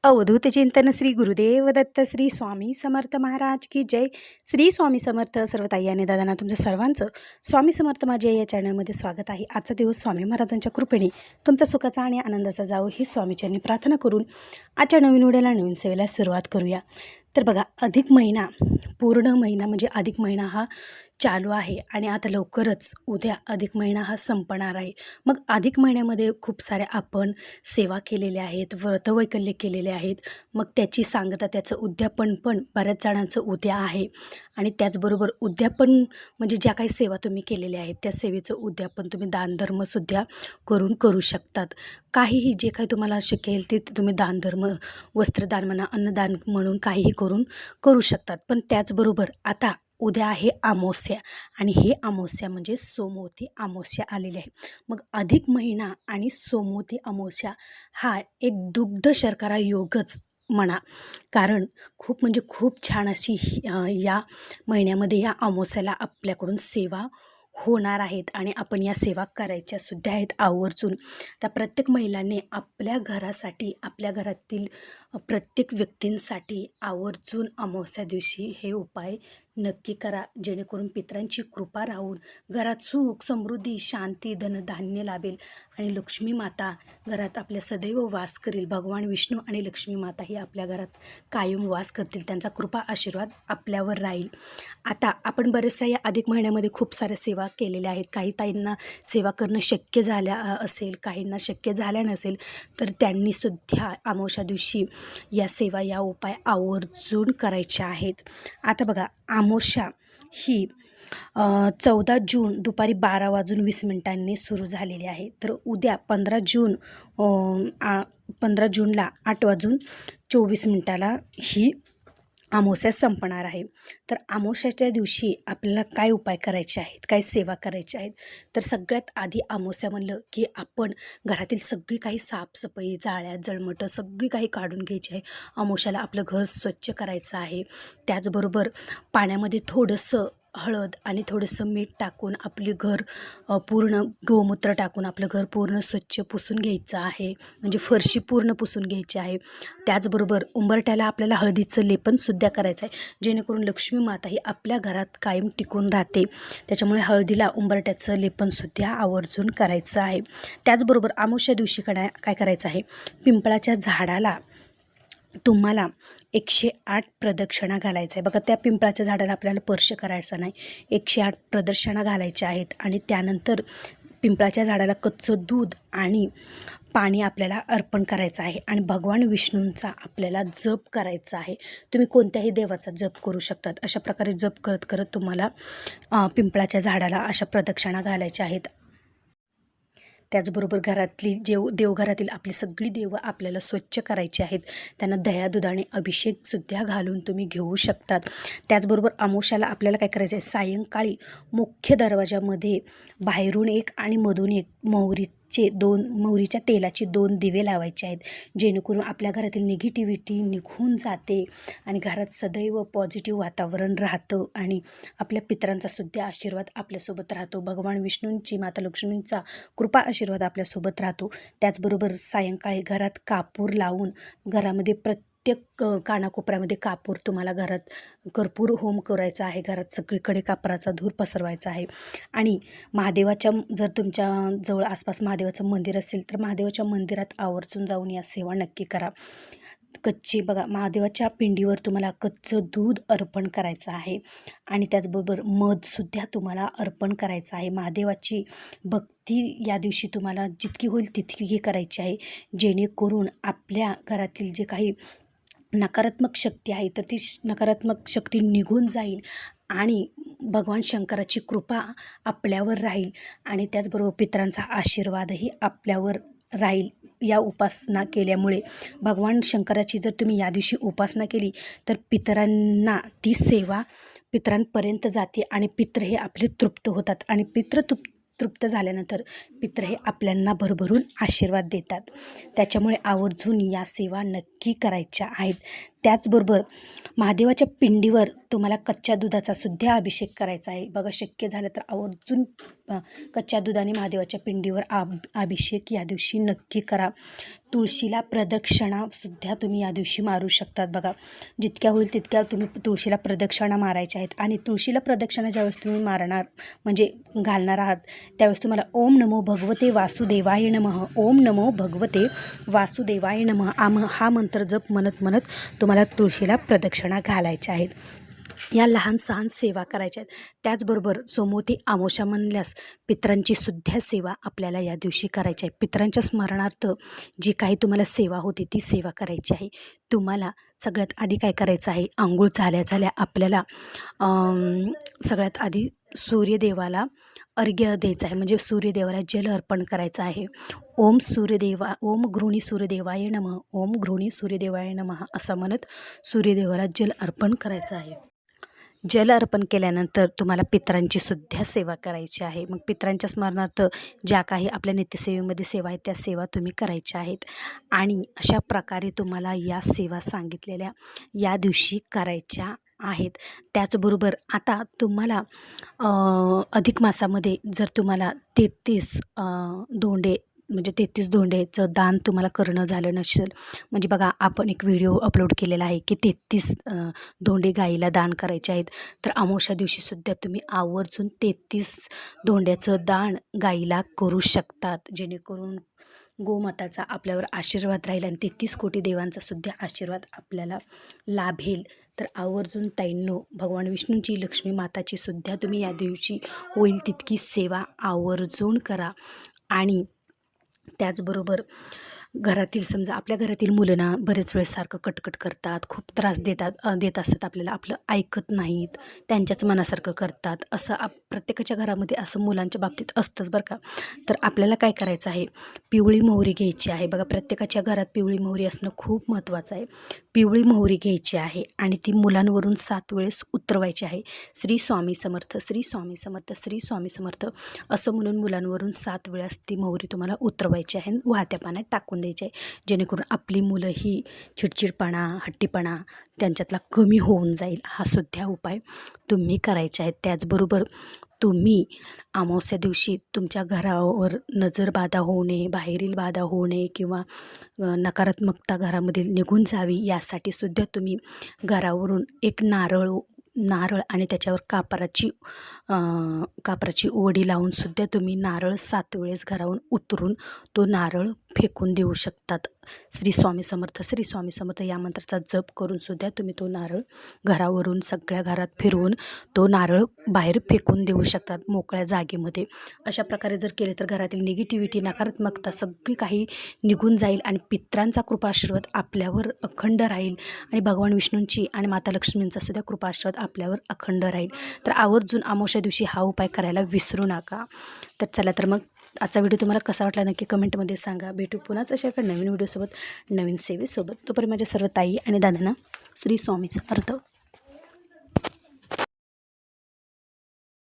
अवधूत चिंतन श्री गुरुदेव दत्त श्री स्वामी समर्थ महाराज की जय. श्री स्वामी समर्थ. सर्व ताई आणि दादांना तुमचं सर्वांचं स्वामी समर्थ माझ्या या चॅनलमध्ये स्वागत आहे. आजचा दिवस स्वामी महाराजांच्या कृपेने तुमचा सुखाचा आणि आनंदाचा जावो ही स्वामीचरणी प्रार्थना करून आजच्या नवीन व्हिडिओला नवीन सेवेला सुरुवात करूया. तर बघा, अधिक महिना, पूर्ण महिना म्हणजे अधिक महिना हा चालू आहे आणि आता लवकरच उद्या अधिक महिना हा संपणार आहे. मग अधिक महिन्यामध्ये खूप साऱ्या आपण सेवा केलेल्या आहेत, व्रतवैकल्य केलेले आहेत. मग त्याची सांगता, त्याचं उद्यापन पण बऱ्याच जणांचं उद्या आहे. आणि त्याचबरोबर उद्यापन म्हणजे ज्या काही सेवा तुम्ही केलेल्या आहेत त्या सेवेचं उद्यापन तुम्ही दानधर्मसुद्धा करू शकतात. काहीही जे काही तुम्हाला शक्य येईल ते तुम्ही दानधर्म, वस्त्रदान म्हणा, अन्नदान म्हणून काहीही करू शकतात. पण त्याचबरोबर आता उद्या आहे अमावास्या आणि हे अमावास्या म्हणजे सोमवती अमावास्या आलेली आहे. मग अधिक महिना आणि सोमवती अमावास्या हा एक दुग्ध शर्करा योगच म्हणा. कारण खूप म्हणजे खूप छान अशी या महिन्यामध्ये या अमावास्याला आपल्याकडून सेवा होणार आहेत आणि आपण या सेवा करायच्या सुद्धा आहेत आवर्जून. त्या प्रत्येक महिलांनी आपल्या घरासाठी, आपल्या घरातील प्रत्येक व्यक्तींसाठी आवर्जून अमावास्या दिवशी हे उपाय नक्की करा, जेणेकरून पितरांची कृपा राहून घरात सुख, समृद्धी, शांती, धनधान्य लाभेल आणि लक्ष्मी माता घरात आपल्या सदैव वास करील. भगवान विष्णू आणि लक्ष्मी माता ही आपल्या घरात कायम वास करतील, त्यांचा कृपा आशीर्वाद आपल्यावर राहील. आता आपण बरेचशा या अधिक महिन्यामध्ये खूप साऱ्या सेवा केलेल्या आहेत. काही ताईंना सेवा करणं शक्य झाल्या असेल, काहींना शक्य झाल्या नसेल, तर त्यांनीसुद्धा अमावास्या दिवशी या सेवा, या उपाय आवर्जून करायच्या आहेत. आता बघा, अमावास्या ही 14 जून दुपारी 12:20 सुरू झालेली आहे. तर उद्या 15 जूनला 8:24 ही अमावास्या संपणार आहे. तर अमावास्याच्या दिवशी आपल्याला काय उपाय करायचे आहेत, काय सेवा करायच्या आहेत. तर सगळ्यात आधी अमावास्या म्हणलं की आपण घरातील सगळी काही साफसफाई, जाळ्या जळमटं सगळी काही काढून घ्यायची आहे. अमावास्याला आपलं घर स्वच्छ करायचं आहे. त्याचबरोबर पाण्यामध्ये थोडंसं हळद आणि थोडंसं मीठ टाकून आपले घर पूर्ण, गोमूत्र टाकून आपलं घर पूर्ण स्वच्छ पुसून घ्यायचं आहे. म्हणजे फरशी पूर्ण पुसून घ्यायची आहे. त्याचबरोबर उंबरठ्याला आपल्याला हळदीचं लेपनसुद्धा करायचं आहे, जेणेकरून लक्ष्मी माता ही आपल्या घरात कायम टिकून राहते. त्याच्यामुळे हळदीला उंबरठ्याचं लेपनसुद्धा आवर्जून करायचं आहे. त्याचबरोबर अमावास्या दिवशी काय करायचं आहे, पिंपळाच्या झाडाला तुम्हाला 108 प्रदक्षिणा घालायचं आहे. बघा, त्या पिंपळाच्या झाडाला आपल्याला स्पर्श करायचा नाही, 108 प्रदक्षिणा घालायच्या आहेत. आणि त्यानंतर पिंपळाच्या झाडाला कच्चं दूध आणि पाणी आपल्याला अर्पण करायचं आहे आणि भगवान विष्णूंचा आपल्याला जप करायचा आहे. तुम्ही कोणत्याही देवाचा जप करू शकतात. अशा प्रकारे जप करत करत तुम्हाला पिंपळाच्या झाडाला अशा प्रदक्षिणा घालायच्या आहेत. त्याचबरोबर घरातली देवघरातील आपली सगळी देवं आपल्याला स्वच्छ करायची आहेत. त्यांना दह्या दुधाने अभिषेकसुद्धा घालून तुम्ही घेऊ शकतात. त्याचबरोबर अमावास्याला आपल्याला काय करायचं आहे, सायंकाळी मुख्य दरवाजामध्ये बाहेरून एक आणि मधून एक मोहरीच्या तेलाचे 2 दिवे लावायचे आहेत, जेणेकरून आपल्या घरातील निगेटिव्हिटी निघून जाते आणि घरात सदैव पॉझिटिव्ह वातावरण राहतं आणि आपल्या पितरांचा सुद्धा आशीर्वाद आपल्यासोबत राहतो. भगवान विष्णूंची, माता लक्ष्मींचा कृपा आशीर्वाद आपल्यासोबत राहतो. त्याचबरोबर सायंकाळी घरात कापूर लावून घरामध्ये प्रत्येक कानाकोपऱ्यामध्ये कापूर, तुम्हाला घरात कर्पूर होम करायचा आहे. घरात सगळीकडे कापराचा धूर पसरवायचा आहे. आणि महादेवाच्या, जर तुमच्या जवळ आसपास महादेवाचं मंदिर असेल तर महादेवाच्या मंदिरात आवर्जून जाऊन या सेवा नक्की करा. बघा, महादेवाच्या पिंडीवर तुम्हाला कच्चं दूध अर्पण करायचं आहे आणि त्याचबरोबर मधसुद्धा तुम्हाला अर्पण करायचं आहे. महादेवाची भक्ती या दिवशी तुम्हाला जितकी होईल तितकी करायची आहे, जेणेकरून आपल्या घरातील जे काही नकारात्मक शक्ती आहे तर ती नकारात्मक शक्ती निघून जाईल आणि भगवान शंकराची कृपा आपल्यावर राहील आणि त्याचबरोबर पितरांचा आशीर्वादही आपल्यावर राहील. या उपासना केल्यामुळे भगवान शंकराची जर तुम्ही या दिवशी उपासना केली तर पितरांना ती सेवा पितरांपर्यंत जाते आणि पित्र हे आपले तृप्त होतात आणि पित्र तृप्त झाल्यानंतर पित्र हे आपल्यांना भरभरून आशीर्वाद देतात. त्याच्यामुळे आवर्जून या सेवा नक्की करायच्या आहेत. त्याचबरोबर महादेवाच्या पिंडीवर तुम्हाला कच्च्या दुधाचा सुद्धा अभिषेक करायचा आहे. बघा, शक्य झालं तर आवर्जून कच्च्या दुधाने महादेवाच्या पिंडीवर अभिषेक या दिवशी नक्की करा. तुळशीला प्रदक्षिणासुद्धा तुम्ही या दिवशी मारू शकतात. बघा, जितक्या होईल तितक्या तुम्ही तुळशीला प्रदक्षिणा मारायच्या आहेत. आणि तुळशीला प्रदक्षिणा ज्यावेळेस तुम्ही मारणार म्हणजे घालणार आहात त्यावेळेस तुम्हाला ओम नमो भगवते वासुदेवाय नमः, ओम नमो भगवते वासुदेवाय नमः हा मंत्र जप म्हणत म्हणत तुम्हाला तुळशीला प्रदक्षिणा घालायच्या आहेत. या लहान सहान सेवा करायच्या आहेत. त्याचबरोबर सोमवती अमावस्या म्हणल्यास पितरांची सुद्धा सेवा आपल्याला या दिवशी करायची आहे. पितरांच्या स्मरणार्थ जी काही तुम्हाला सेवा होती ती सेवा करायची आहे. तुम्हाला सगळ्यात आधी काय करायचं आहे, आंघोळ झाल्या आपल्याला सगळ्यात आधी सूर्यदेवाला अर्घ्य द्यायचं आहे. म्हणजे सूर्यदेवाला जल अर्पण करायचं आहे. ओम गृहिणी सूर्यदेवाय नमः, ओम गृहिणी सूर्यदेवाय नमः असं म्हणत सूर्यदेवाला जल अर्पण करायचं आहे. जल अर्पण केल्यानंतर तुम्हाला पितरांची सुद्धा सेवा करायची आहे. मग पितरांच्या स्मरणार्थ ज्या काही आपल्या नित्यसेवेमध्ये सेवा आहेत त्या सेवा तुम्ही करायच्या आहेत. आणि अशा प्रकारे तुम्हाला या सेवा सांगितलेल्या या दिवशी करायच्या आहेत. त्याचबरोबर आता तुम्हाला अधिक मासामध्ये जर तुम्हाला 33 धोंडे म्हणजे 33 धोंडेचं दान तुम्हाला करणं झालं नसेल, म्हणजे बघा आपण एक व्हिडिओ अपलोड केलेला आहे की 33 धोंडे गाईला दान करायचे आहेत. तर अमावस्या दिवशीसुद्धा तुम्ही आवर्जून 33 धोंड्याचं दान गाईला करू शकतात, जेणेकरून गोमाताचा आपल्यावर आशीर्वाद राहील आणि 33 कोटी देवांचा सुद्धा आशीर्वाद आपल्याला लाभेल. तर आवर्जून ताईंनो, भगवान विष्णूंची, लक्ष्मी माताची सुद्धा तुम्ही या दिवशी होईल तितकी सेवा आवर्जून करा. आणि त्याचबरोबर घरातील समजा आपल्या घरातील मुलं ना बरेच वेळेस सारखं कटकट करतात, खूप त्रास देत असतात आपल्याला, आपलं ऐकत नाहीत, त्यांच्याच मनासारखं करतात. असं प्रत्येकाच्या घरामध्ये असं मुलांच्या बाबतीत असतंच बरं का. तर आपल्याला काय करायचं आहे, पिवळी मोहरी घ्यायची आहे. बघा, प्रत्येकाच्या घरात पिवळी मोहरी असणं खूप महत्त्वाचं आहे. पिवळी मोहरी घ्यायची आहे आणि ती मुलांवरून 7 वेळेस उतरवायची आहे. श्री स्वामी समर्थ, श्री स्वामी समर्थ, श्री स्वामी समर्थ असं म्हणून मुलांवरून 7 वेळेस ती मोहरी तुम्हाला उतरवायची आहे आणि वाहत्या पाण्यात टाकून द्यायची आहे. जेणेकरून आपली मुलं ही चिडचिडपणा, हट्टीपणा त्यांच्यातला कमी होऊन जाईल. हा सुद्धा उपाय तुम्ही करायचे आहेत. त्याचबरोबर तुम्ही अमावस्या दिवशी तुमच्या घरावर नजरबाधा होऊ नये, बाहेरील बाधा होऊ नये किंवा नकारात्मकता घरामधील निघून जावी यासाठी सुद्धा तुम्ही घरावरून एक नारळ आणि त्याच्यावर कापराची ओढी लावून सुद्धा तुम्ही नारळ 7 वेळेस घरावरून उतरून तो नारळ फेकून देऊ शकतात. श्री स्वामी समर्थ, श्री स्वामी समर्थ या मंत्राचा जप करून सुद्धा तुम्ही तो नारळ घरावरून सगळ्या घरात फिरवून तो नारळ बाहेर फेकून देऊ शकतात मोकळ्या जागेमध्ये. अशा प्रकारे जर केले तर घरातील निगेटिव्हिटी, नकारात्मकता सगळी काही निघून जाईल आणि पितरांचा कृपाआशीर्वाद आपल्यावर अखंड राहील आणि भगवान विष्णूंची आणि माता लक्ष्मींचा सुद्धा कृपाआशीर्वाद आपल्यावर अखंड राहील. तर आवर्जून अमावस्या दिवशी हा उपाय करायला विसरू नका. तर चला, तर मग आजचा व्हिडिओ तुम्हाला कसा वाटला नक्की कमेंटमध्ये सांगा. भेटू पुन्हाच अशा एका नवीन व्हिडिओसोबत, नवीन सेवेसोबत. तोपर्यंत माझ्या सर्व ताई आणि दादांना श्री स्वामी समर्थ.